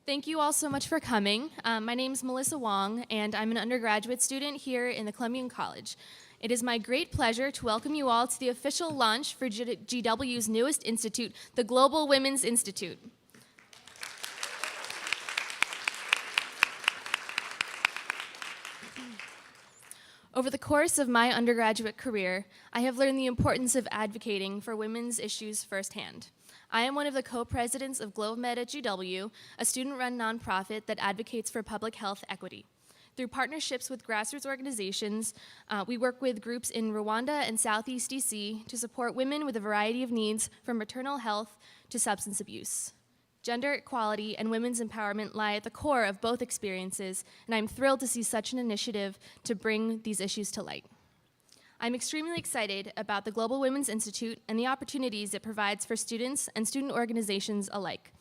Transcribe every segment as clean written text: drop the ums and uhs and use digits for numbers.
Thank you all so much for coming. My name is Melissa Wong, and I'm an undergraduate student here in the Columbian College. It is my great pleasure to welcome you all to the official launch for GW's newest institute, the Global Women's Institute. Over the course of my undergraduate career, I have learned the importance of advocating for women's issues firsthand. I am one of the co-presidents of GlobeMed at GW, a student-run nonprofit that advocates for public health equity. Through partnerships with grassroots organizations, we work with groups in Rwanda and Southeast DC to support women with a variety of needs, from maternal health to substance abuse. Gender equality and women's empowerment lie at the core of both experiences, and I'm thrilled to see such an initiative to bring these issues to light. I'm extremely excited about the Global Women's Institute and the opportunities it provides for students and student organizations alike.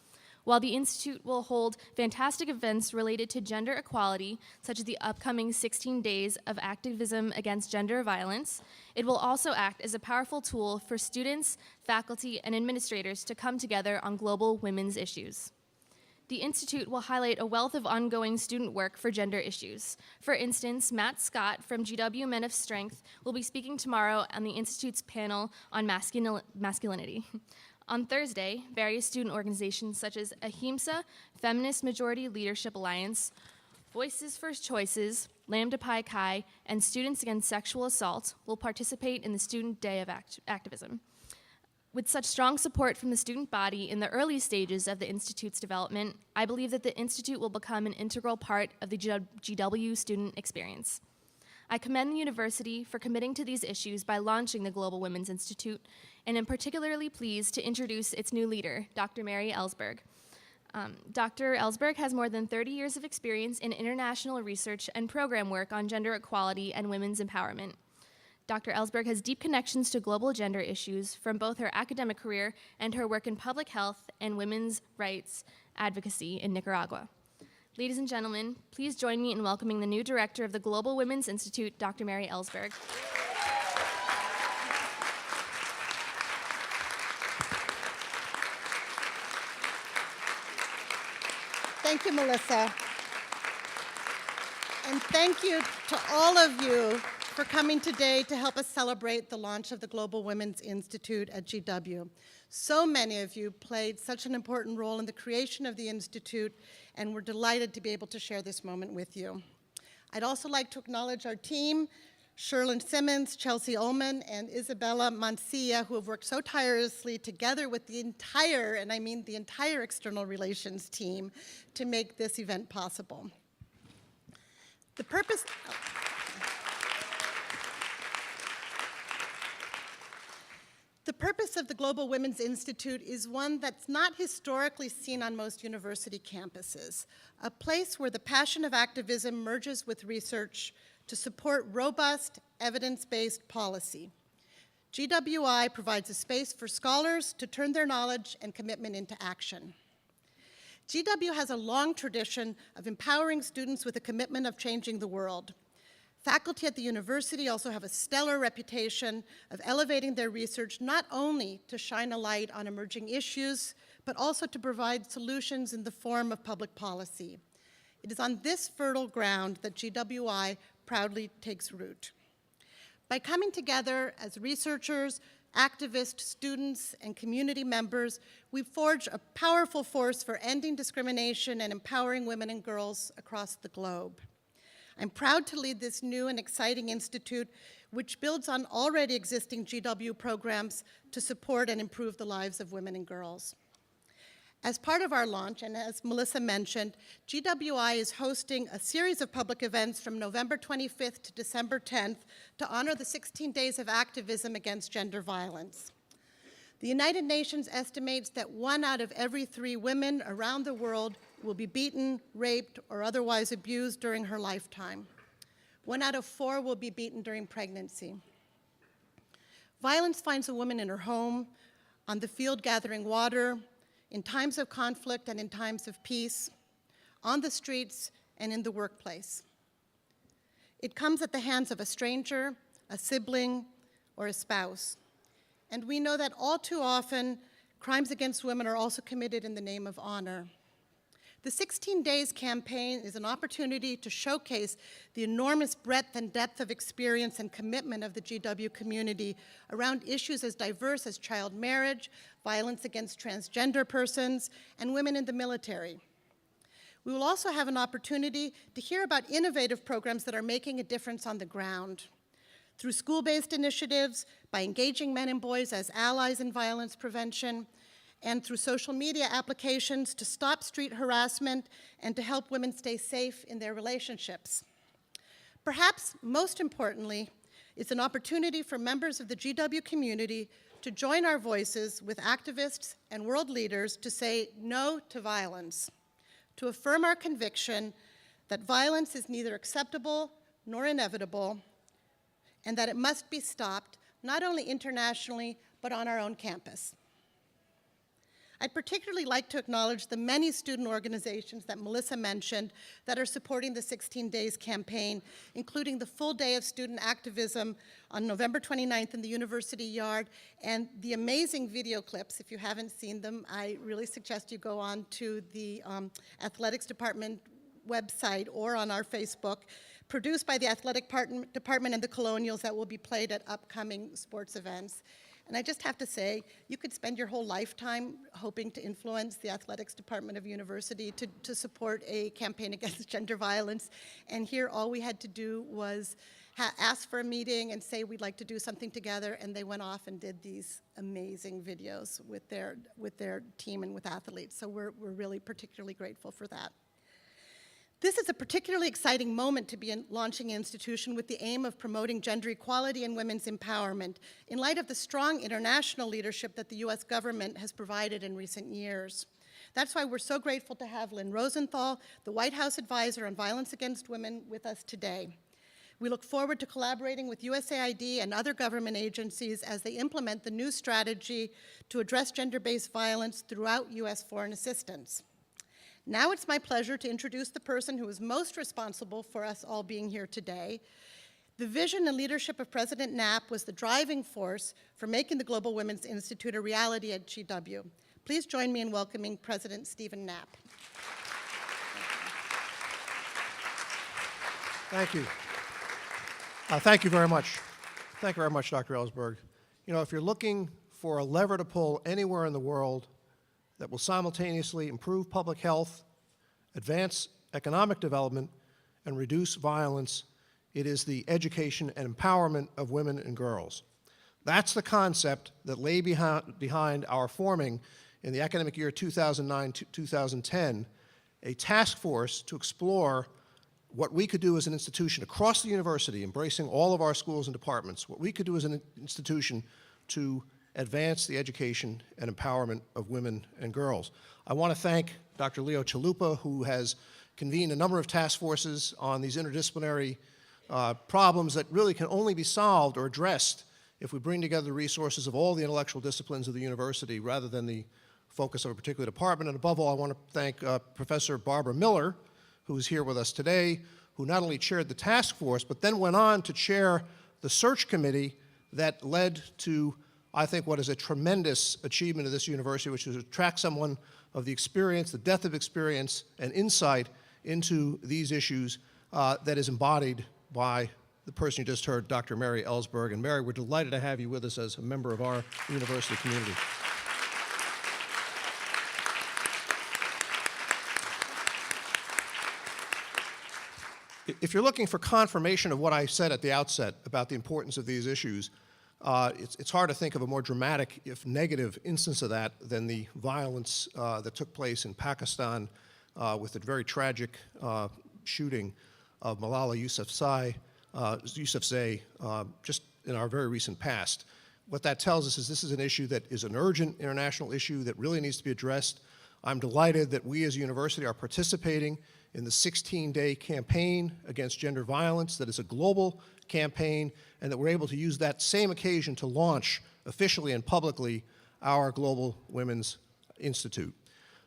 While the Institute will hold fantastic events related to gender equality, such as the upcoming 16 days of activism against gender violence, it will also act as a powerful tool for students, faculty, and administrators to come together on global women's issues. The Institute will highlight a wealth of ongoing student work for gender issues. For instance, Matt Scott from GW Men of Strength will be speaking tomorrow on the Institute's panel on masculinity. On Thursday, various student organizations such as Ahimsa, Feminist Majority Leadership Alliance, Voices for Choices, Lambda Pi Chi, and Students Against Sexual Assault will participate in the Student Day of Activism. With such strong support from the student body in the early stages of the Institute's development, I believe that the Institute will become an integral part of the GW student experience. I commend the university for committing to these issues by launching the Global Women's Institute, and am particularly pleased to introduce its new leader, Dr. Mary Ellsberg. Dr. Ellsberg has more than 30 years of experience in international research and program work on gender equality and women's empowerment. Dr. Ellsberg has deep connections to global gender issues from both her academic career and her work in public health and women's rights advocacy in Nicaragua. Ladies and gentlemen, please join me in welcoming the new director of the Global Women's Institute, Dr. Mary Ellsberg. Thank you, Melissa. And thank you to all of you for coming today to help us celebrate the launch of the Global Women's Institute at GW. So many of you played such an important role in the creation of the Institute, and we're delighted to be able to share this moment with you. I'd also like to acknowledge our team, Sherlyn Simmons, Chelsea Ullman, and Isabella Mancia, who have worked so tirelessly together with the entire, and I mean the entire external relations team, to make this event possible. The purpose of the Global Women's Institute is one that's not historically seen on most university campuses, a place where the passion of activism merges with research to support robust, evidence-based policy. GWI provides a space for scholars to turn their knowledge and commitment into action. GW has a long tradition of empowering students with a commitment of changing the world. Faculty at the university also have a stellar reputation of elevating their research not only to shine a light on emerging issues, but also to provide solutions in the form of public policy. It is on this fertile ground that GWI proudly takes root. By coming together as researchers, activists, students, and community members, we forge a powerful force for ending discrimination and empowering women and girls across the globe. I'm proud to lead this new and exciting institute, which builds on already existing GW programs to support and improve the lives of women and girls. As part of our launch, and as Melissa mentioned, GWI is hosting a series of public events from November 25th to December 10th to honor the 16 days of activism against gender violence. The United Nations estimates that 1 out of every 3 women around the world will be beaten, raped, or otherwise abused during her lifetime. 1 out of 4 will be beaten during pregnancy. Violence finds a woman in her home, on the field gathering water, in times of conflict and in times of peace, on the streets and in the workplace. It comes at the hands of a stranger, a sibling, or a spouse. And we know that all too often, crimes against women are also committed in the name of honor. The 16 Days campaign is an opportunity to showcase the enormous breadth and depth of experience and commitment of the GW community around issues as diverse as child marriage, violence against transgender persons, and women in the military. We will also have an opportunity to hear about innovative programs that are making a difference on the ground. Through school-based initiatives, by engaging men and boys as allies in violence prevention, and through social media applications to stop street harassment and to help women stay safe in their relationships. Perhaps most importantly, it's an opportunity for members of the GW community to join our voices with activists and world leaders to say no to violence, to affirm our conviction that violence is neither acceptable nor inevitable, and that it must be stopped, not only internationally, but on our own campus. I'd particularly like to acknowledge the many student organizations that Melissa mentioned that are supporting the 16 Days campaign, including the full day of student activism on November 29th in the University Yard, and the amazing video clips. If you haven't seen them, I really suggest you go on to the athletics department website or on our Facebook, produced by the athletic department and the Colonials, that will be played at upcoming sports events. And I just have to say, you could spend your whole lifetime hoping to influence the athletics department of university to support a campaign against gender violence. And here, all we had to do was ask for a meeting and say we'd like to do something together, and they went off and did these amazing videos with their team and with athletes. So we're really particularly grateful for that. This is a particularly exciting moment to be launching an institution with the aim of promoting gender equality and women's empowerment in light of the strong international leadership that the US government has provided in recent years. That's why we're so grateful to have Lynn Rosenthal, the White House advisor on violence against women, with us today. We look forward to collaborating with USAID and other government agencies as they implement the new strategy to address gender-based violence throughout US foreign assistance. Now it's my pleasure to introduce the person who is most responsible for us all being here today. The vision and leadership of President Knapp was the driving force for making the Global Women's Institute a reality at GW. Please join me in welcoming President Stephen Knapp. Thank you. Thank you very much. Thank you very much, Dr. Ellsberg. You know, if you're looking for a lever to pull anywhere in the world that will simultaneously improve public health, advance economic development, and reduce violence, it is the education and empowerment of women and girls. That's the concept that lay behind our forming in the academic year 2009-2010 a task force to explore what we could do as an institution across the university, embracing all of our schools and departments, what we could do as an institution to advance the education and empowerment of women and girls. I want to thank Dr. Leo Chalupa, who has convened a number of task forces on these interdisciplinary problems that really can only be solved or addressed if we bring together the resources of all the intellectual disciplines of the university rather than the focus of a particular department. And above all, I want to thank Professor Barbara Miller, who is here with us today, who not only chaired the task force, but then went on to chair the search committee that led to, I think, what is a tremendous achievement of this university, which is to attract someone of the experience, the depth of experience, and insight into these issues that is embodied by the person you just heard, Dr. Mary Ellsberg. And Mary, we're delighted to have you with us as a member of our university community. If you're looking for confirmation of what I said at the outset about the importance of these issues, it's hard to think of a more dramatic, if negative, instance of that than the violence that took place in Pakistan with the very tragic shooting of Malala Yousafzai just in our very recent past. What that tells us is this is an issue that is an urgent international issue that really needs to be addressed. I'm delighted that we as a university are participating in the 16-day campaign against gender violence that is a global campaign, and that we're able to use that same occasion to launch officially and publicly our Global Women's Institute.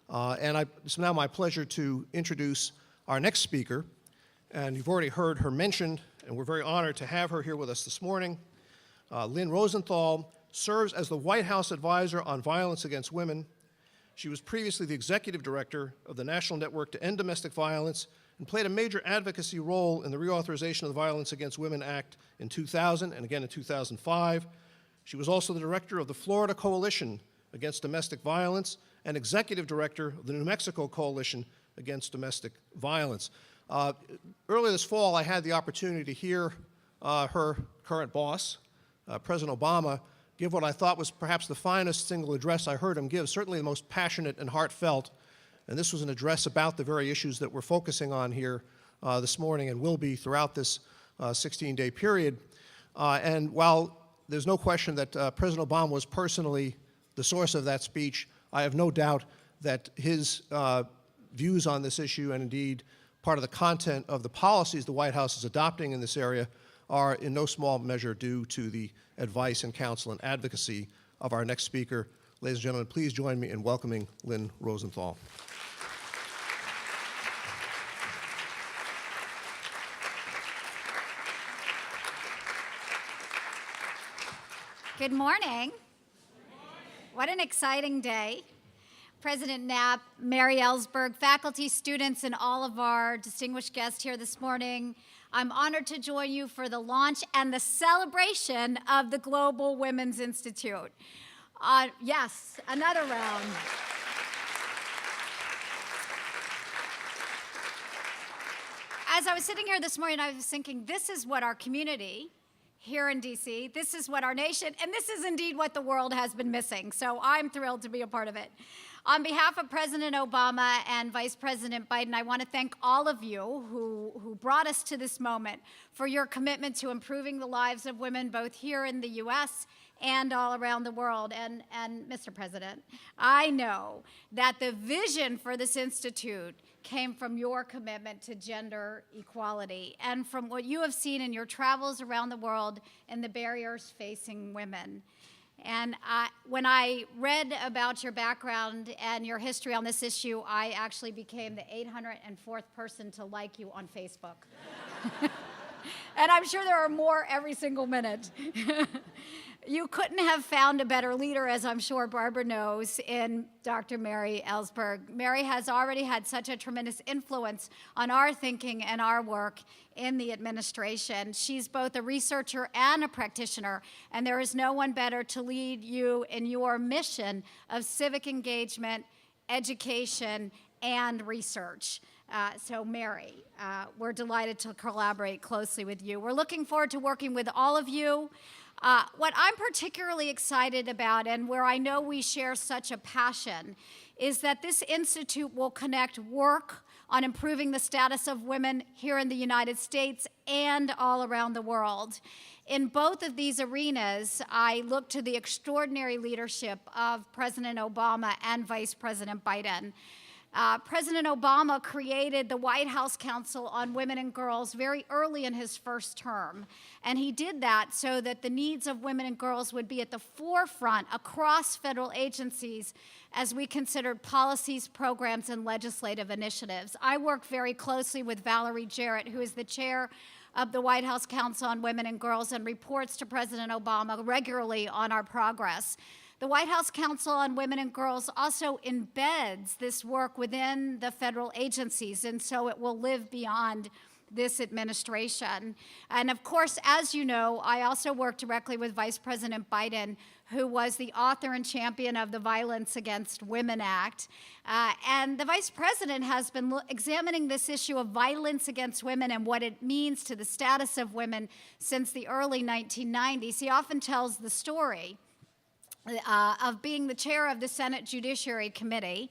It's now my pleasure to introduce our next speaker, and you've already heard her mentioned, and we're very honored to have her here with us this morning. Lynn Rosenthal serves as the White House advisor on violence against women. She was previously the executive director of the National Network to End Domestic Violence and played a major advocacy role in the reauthorization of the Violence Against Women Act in 2000 and again in 2005. She was also the director of the Florida Coalition Against Domestic Violence and executive director of the New Mexico Coalition Against Domestic Violence. Earlier this fall, I had the opportunity to hear her current boss, President Obama, give what I thought was perhaps the finest single address I heard him give, certainly the most passionate and heartfelt. And this was an address about the very issues that we're focusing on here this morning and will be throughout this 16-day period. And while there's no question that President Obama was personally the source of that speech, I have no doubt that his views on this issue, and indeed part of the content of the policies the White House is adopting in this area, are in no small measure due to the advice and counsel and advocacy of our next speaker. Ladies and gentlemen, please join me in welcoming Lynn Rosenthal. Good morning. What an exciting day. President Knapp, Mary Ellsberg, faculty, students, and all of our distinguished guests here this morning, I'm honored to join you for the launch and the celebration of the Global Women's Institute. Yes, another round. As I was sitting here this morning, I was thinking, this is what our community here in DC, this is what our nation, and this is indeed what the world has been missing. So I'm thrilled to be a part of it. On behalf of President Obama and Vice President Biden, I want to thank all of you who brought us to this moment for your commitment to improving the lives of women both here in the U.S. and all around the world. And Mr. President, I know that the vision for this institute came from your commitment to gender equality and from what you have seen in your travels around the world and the barriers facing women. And when I read about your background and your history on this issue, I actually became the 804th person to like you on Facebook. And I'm sure there are more every single minute. You couldn't have found a better leader, as I'm sure Barbara knows, in Dr. Mary Ellsberg. Mary has already had such a tremendous influence on our thinking and our work in the administration. She's both a researcher and a practitioner, and there is no one better to lead you in your mission of civic engagement, education, and research. So Mary, we're delighted to collaborate closely with you. We're looking forward to working with all of you. What I'm particularly excited about, and where I know we share such a passion, is that this institute will connect work on improving the status of women here in the United States and all around the world. In both of these arenas, I look to the extraordinary leadership of President Obama and Vice President Biden. President Obama created the White House Council on Women and Girls very early in his first term. And he did that so that the needs of women and girls would be at the forefront across federal agencies as we considered policies, programs, and legislative initiatives. I work very closely with Valerie Jarrett, who is the chair of the White House Council on Women and Girls and reports to President Obama regularly on our progress. The White House Council on Women and Girls also embeds this work within the federal agencies, and so it will live beyond this administration. And of course, as you know, I also work directly with Vice President Biden, who was the author and champion of the Violence Against Women Act. And the Vice President has been examining this issue of violence against women and what it means to the status of women since the early 1990s. He often tells the story of being the chair of the Senate Judiciary Committee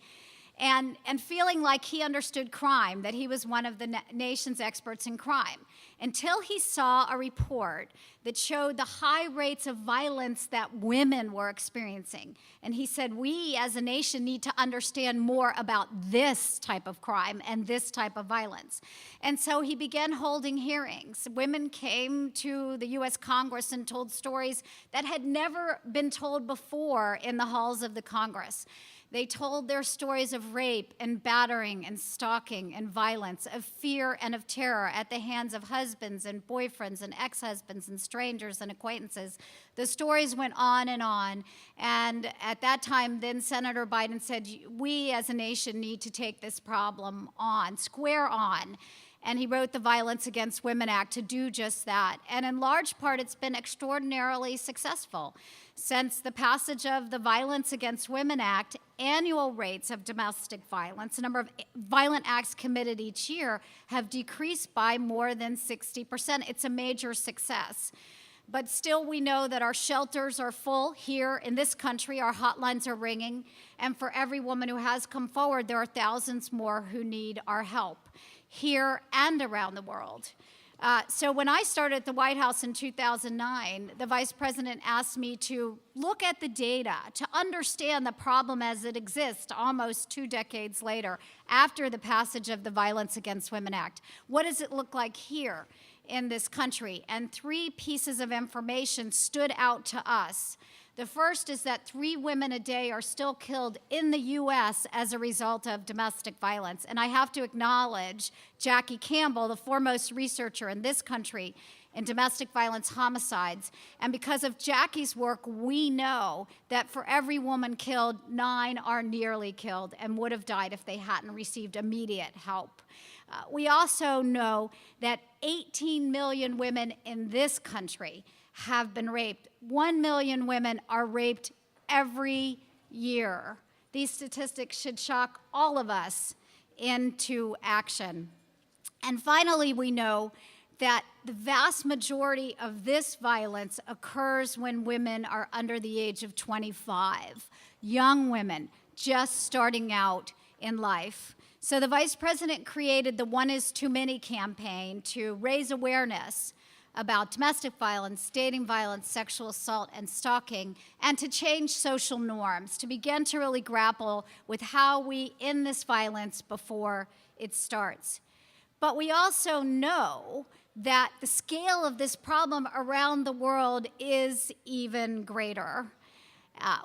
and feeling like he understood crime, that he was one of the nation's experts in crime, until he saw a report that showed the high rates of violence that women were experiencing. And he said, we as a nation need to understand more about this type of crime and this type of violence. And so he began holding hearings. Women came to the U.S. Congress and told stories that had never been told before in the halls of the Congress. They told their stories of rape and battering and stalking and violence, of fear and of terror at the hands of husbands, husbands and boyfriends and ex-husbands and strangers and acquaintances. The stories went on. And at that time, then Senator Biden said, we as a nation need to take this problem on, square on. And he wrote the Violence Against Women Act to do just that. And in large part, it's been extraordinarily successful. Since the passage of the Violence Against Women Act, annual rates of domestic violence, the number of violent acts committed each year, have decreased by more than 60%. It's a major success. But still, we know that our shelters are full here in this country. Our hotlines are ringing. And for every woman who has come forward, there are thousands more who need our help here and around the world. So when I started at the White House in 2009, the Vice President asked me to look at the data, to understand the problem as it exists almost 2 decades later, after the passage of the Violence Against Women Act. What does it look like here in this country? And 3 pieces of information stood out to us. The first is that 3 women a day are still killed in the U.S. as a result of domestic violence. And I have to acknowledge Jackie Campbell, the foremost researcher in this country in domestic violence homicides. And because of Jackie's work, we know that for every woman killed, 9 are nearly killed and would have died if they hadn't received immediate help. We also know that 18 million women in this country have been raped. 1 million women are raped every year. These statistics should shock all of us into action. And finally, we know that the vast majority of this violence occurs when women are under the age of 25, young women just starting out in life. So the Vice President created the One Is Too Many campaign to raise awareness about domestic violence, dating violence, sexual assault, and stalking, and to change social norms, to begin to really grapple with how we end this violence before it starts. But we also know that the scale of this problem around the world is even greater.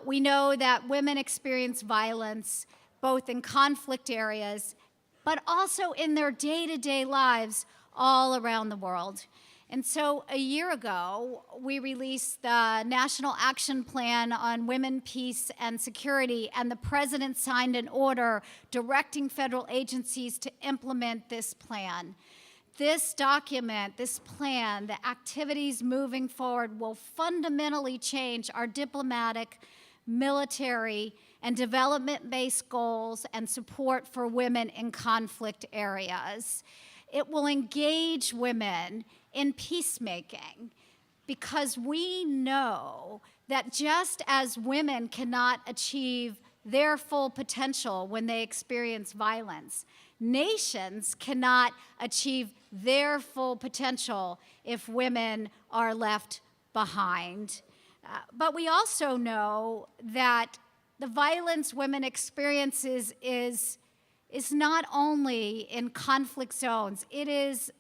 We know that women experience violence both in conflict areas, but also in their day-to-day lives all around the world. And so a year ago, we released the National Action Plan on Women, Peace, and Security, and the President signed an order directing federal agencies to implement this plan. This document, this plan, the activities moving forward will fundamentally change our diplomatic, military, and development-based goals and support for women in conflict areas. It will engage women in peacemaking, because we know that just as women cannot achieve their full potential when they experience violence, nations cannot achieve their full potential if women are left behind. But we also know that the violence women experience is not only in conflict zones, it is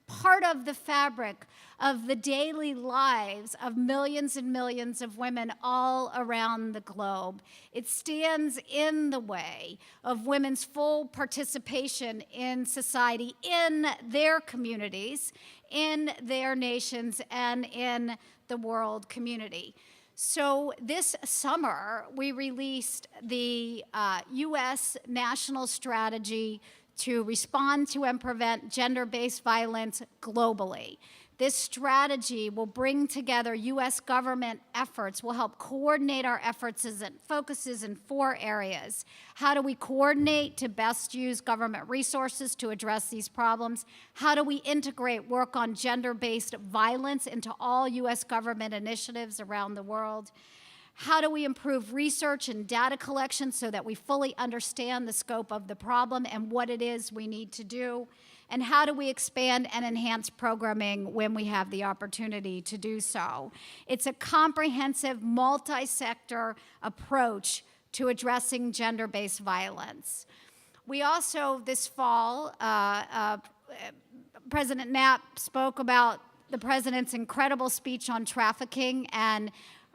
part of the fabric of the daily lives of millions and millions of women all around the globe. It stands in the way of women's full participation in society, in their communities, in their nations, and in the world community. So this summer, we released the U.S. National Strategy to respond to and prevent gender-based violence globally. This strategy will bring together U.S. government efforts, will help coordinate our efforts as it focuses in 4 areas. How do we coordinate to best use government resources to address these problems? How do we integrate work on gender-based violence into all U.S. government initiatives around the world? How do we improve research and data collection so that we fully understand the scope of the problem and what it is we need to do? And how do we expand and enhance programming when we have the opportunity to do so? It's a comprehensive, multi-sector approach to addressing gender-based violence. We also, this fall, President Knapp spoke about the president's incredible speech on trafficking and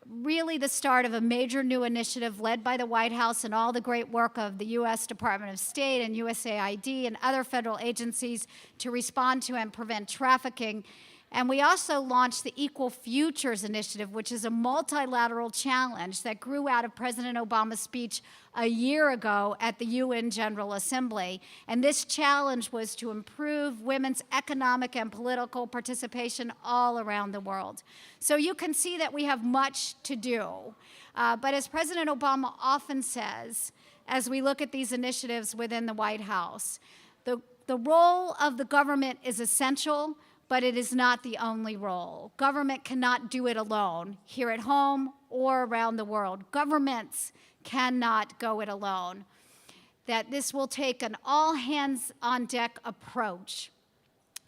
really the start of a major new initiative led by the White House and all the great work of the U.S. Department of State and USAID and other federal agencies to respond to and prevent trafficking. And we also launched the Equal Futures Initiative, which is a multilateral challenge that grew out of President Obama's speech a year ago at the UN General Assembly. And this challenge was to improve women's economic and political participation all around the world. So you can see that we have much to do. But as President Obama often says, as we look at these initiatives within the White House, the role of the government is essential, but it is not the only role. Government cannot do it alone, here at home or around the world. Governments cannot go it alone. That this will take an all-hands-on-deck approach,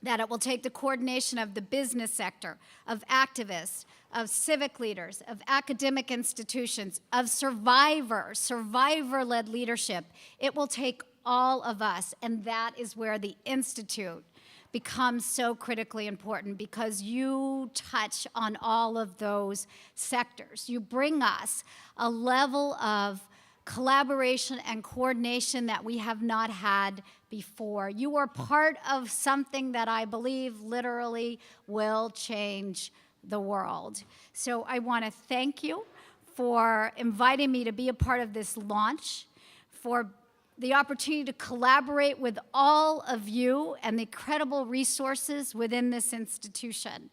that it will take the coordination of the business sector, of activists, of civic leaders, of academic institutions, of survivors, survivor-led leadership. It will take all of us, and that is where the Institute becomes so critically important, because you touch on all of those sectors. You bring us a level of collaboration and coordination that we have not had before. You are part of something that I believe literally will change the world. So I want to thank you for inviting me to be a part of this launch, for the opportunity to collaborate with all of you and the incredible resources within this institution.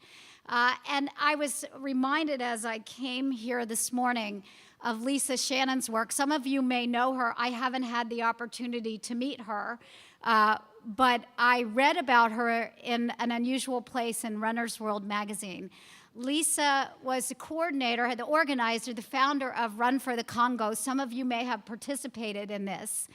And I was reminded as I came here this morning of Lisa Shannon's work. Some of you may know her. I haven't had the opportunity to meet her, but I read about her in An Unusual Place in Runner's World magazine. Lisa was the coordinator, the organizer, the founder of Run for the Congo. Some of you may have participated in this.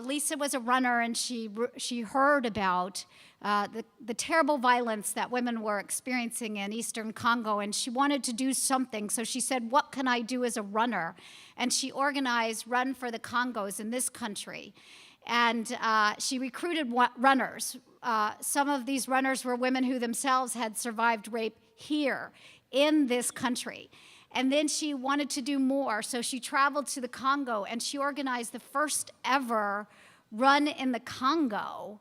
Lisa was a runner, and she heard about the terrible violence that women were experiencing in eastern Congo, and she wanted to do something. So she said, what can I do as a runner? And she organized Run for the Congos in this country. And she recruited runners. Some of these runners were women who themselves had survived rape here in this country. And then she wanted to do more, so she traveled to the Congo, and she organized the first ever run in the Congo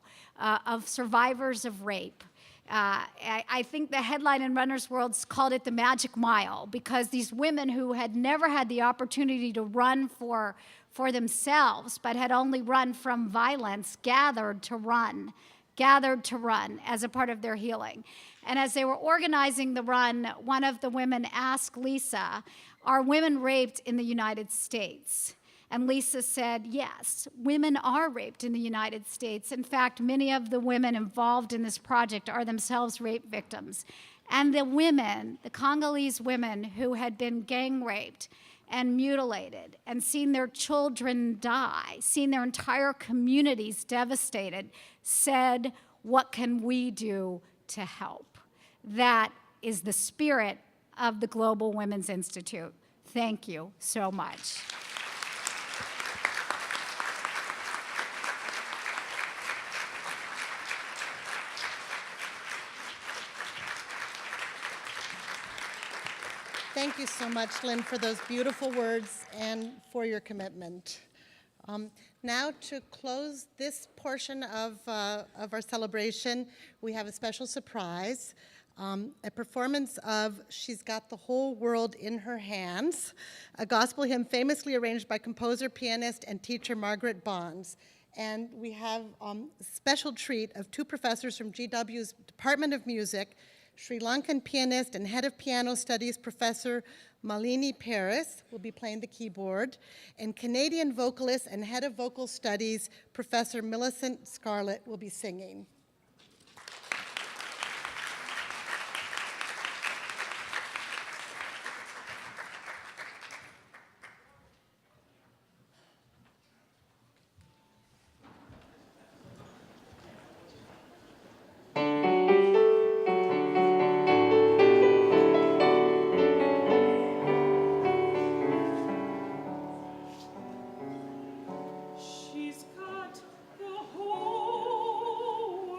of survivors of rape. I think the headline in Runner's World called it the Magic Mile, because these women who had never had the opportunity to run for themselves, but had only run from violence, gathered to run as a part of their healing. And as they were organizing the run, one of the women asked Lisa, are women raped in the United States? And Lisa said, yes, women are raped in the United States. In fact, many of the women involved in this project are themselves rape victims. And the women, the Congolese women who had been gang raped and mutilated and seen their children die, seen their entire communities devastated, said, what can we do to help? That is the spirit of the Global Women's Institute. Thank you so much. Thank you so much, Lynn, for those beautiful words and for your commitment. Now, to close this portion of our celebration, we have a special surprise, a performance of She's Got the Whole World in Her Hands, a gospel hymn famously arranged by composer, pianist, and teacher Margaret Bonds. And we have a special treat of two professors from GW's Department of Music, Sri Lankan pianist and head of piano studies, Professor Malini Paris, will be playing the keyboard, and Canadian vocalist and head of vocal studies, Professor Millicent Scarlett, will be singing. She's got the whole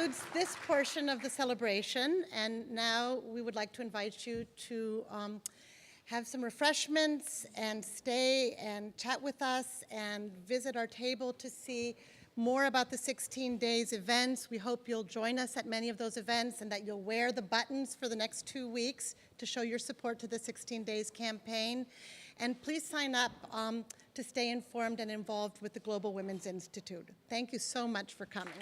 concludes this portion of the celebration, and now we would like to invite you to have some refreshments and stay and chat with us and visit our table to see more about the 16 days events. We hope you'll join us at many of those events and that you'll wear the buttons for the next 2 weeks to show your support to the 16 Days campaign. And please sign up to stay informed and involved with the Global Women's Institute. Thank you so much for coming.